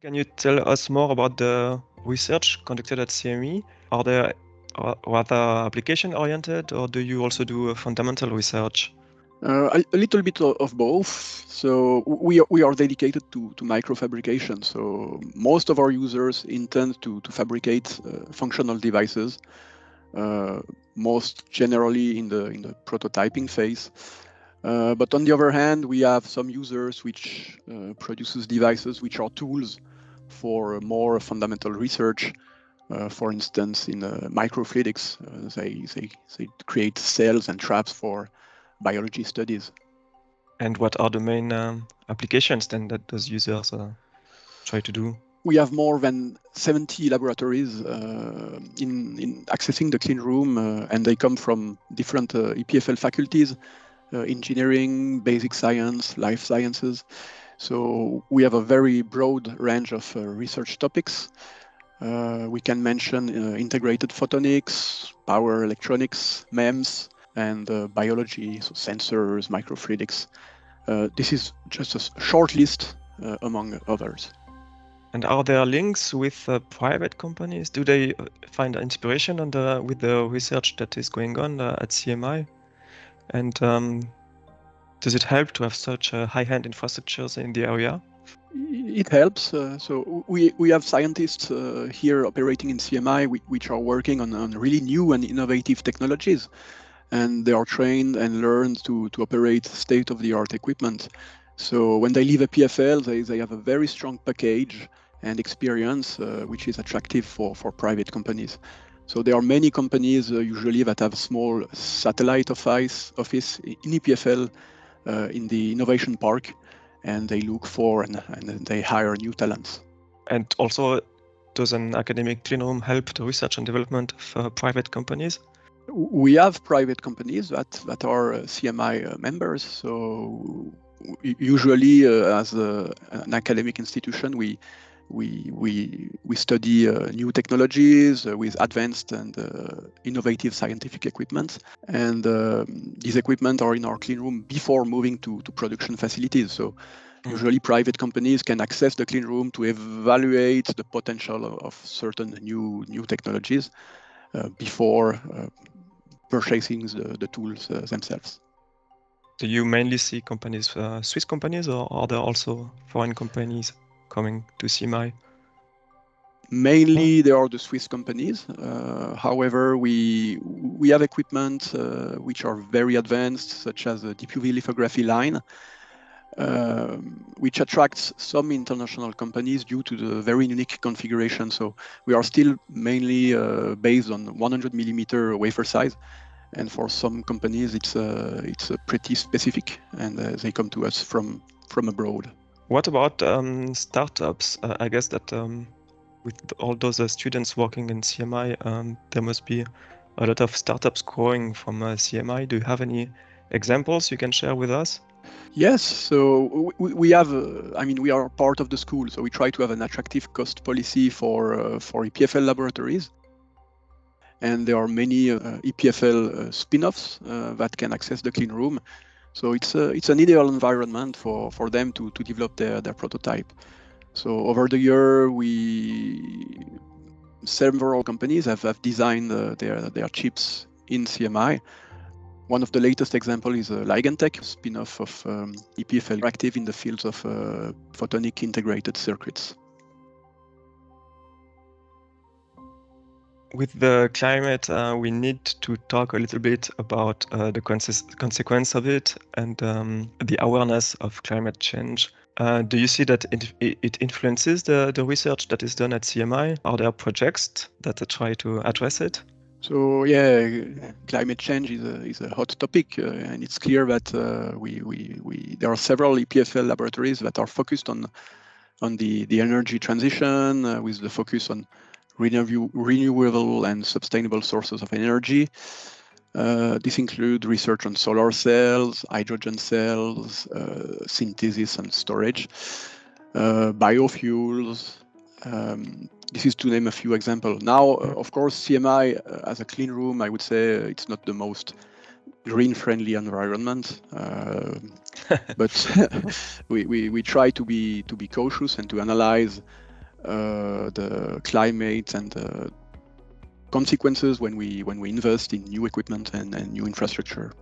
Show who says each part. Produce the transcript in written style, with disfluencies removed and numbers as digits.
Speaker 1: Can you tell us more about the research conducted at CME? Are they rather application-oriented, or do you also do fundamental research?
Speaker 2: A little bit of both. So we are dedicated to microfabrication. So most of our users intend to fabricate functional devices, most generally in the prototyping phase. But on the other hand, we have some users which produces devices which are tools for more fundamental research. For instance, in microfluidics, they create cells and traps for biology studies.
Speaker 1: And what are the main applications then that those users try to do?
Speaker 2: We have more than 70 laboratories in accessing the clean room, and they come from different EPFL faculties, engineering, basic science, life sciences. So we have a very broad range of research topics. We can mention integrated photonics, power electronics, MEMS, and biology, so sensors, microfluidics. This is just a short list among others.
Speaker 1: And are there links with private companies? Do they find inspiration with the research that is going on at CMI? And does it help to have such high-end infrastructures in the area?
Speaker 2: It helps. So we have scientists here operating in CMI which are working on really new and innovative technologies, and they are trained and learned to operate state-of-the-art equipment. So when they leave a EPFL, they have a very strong package and experience, which is attractive for private companies. So there are many companies usually that have a small satellite office in EPFL in the innovation park, and they look for and they hire new talents.
Speaker 1: And also, does an academic clean room help the research and development of private companies?
Speaker 2: We have private companies that are CMI members. So usually, as an academic institution, we study new technologies with advanced and innovative scientific equipment, and these equipment are in our clean room before moving to production facilities. So usually private companies can access the clean room to evaluate the potential of certain new technologies before purchasing the tools themselves.
Speaker 1: Do you mainly see companies, Swiss companies, or are there also foreign companies coming to CMI?
Speaker 2: Mainly, there are the Swiss companies. However, we have equipment which are very advanced, such as a deep UV lithography line, which attracts some international companies due to the very unique configuration. So we are still mainly based on 100 millimeter wafer size, and for some companies it's pretty specific, and they come to us from abroad.
Speaker 1: What about startups? I guess that with all those students working in CMI, there must be a lot of startups growing from CMI. Do you have any examples you can share with us?
Speaker 2: Yes, so we have, we are part of the school, so we try to have an attractive cost policy for EPFL laboratories. And there are many EPFL spin-offs that can access the clean room. So it's an ideal environment for them to develop their prototype. So over the year, several companies have designed their chips in CMI. One of the latest examples is Ligentech, a spin-off of EPFL, active in the fields of photonic integrated circuits.
Speaker 1: With the climate, we need to talk a little bit about the consequence of it and the awareness of climate change. Do you see that it influences the research that is done at CMI? Are there projects that try to address it?
Speaker 2: So yeah, climate change is a hot topic, and it's clear that there are several EPFL laboratories that are focused on the energy transition, with the focus on renewable and sustainable sources of energy. This includes research on solar cells, hydrogen cells, synthesis and storage, biofuels. This is to name a few examples. Now, of course, CMI as a clean room, I would say it's not the most green-friendly environment, but we try to be cautious and to analyze the climate and the consequences when we invest in new equipment and new infrastructure.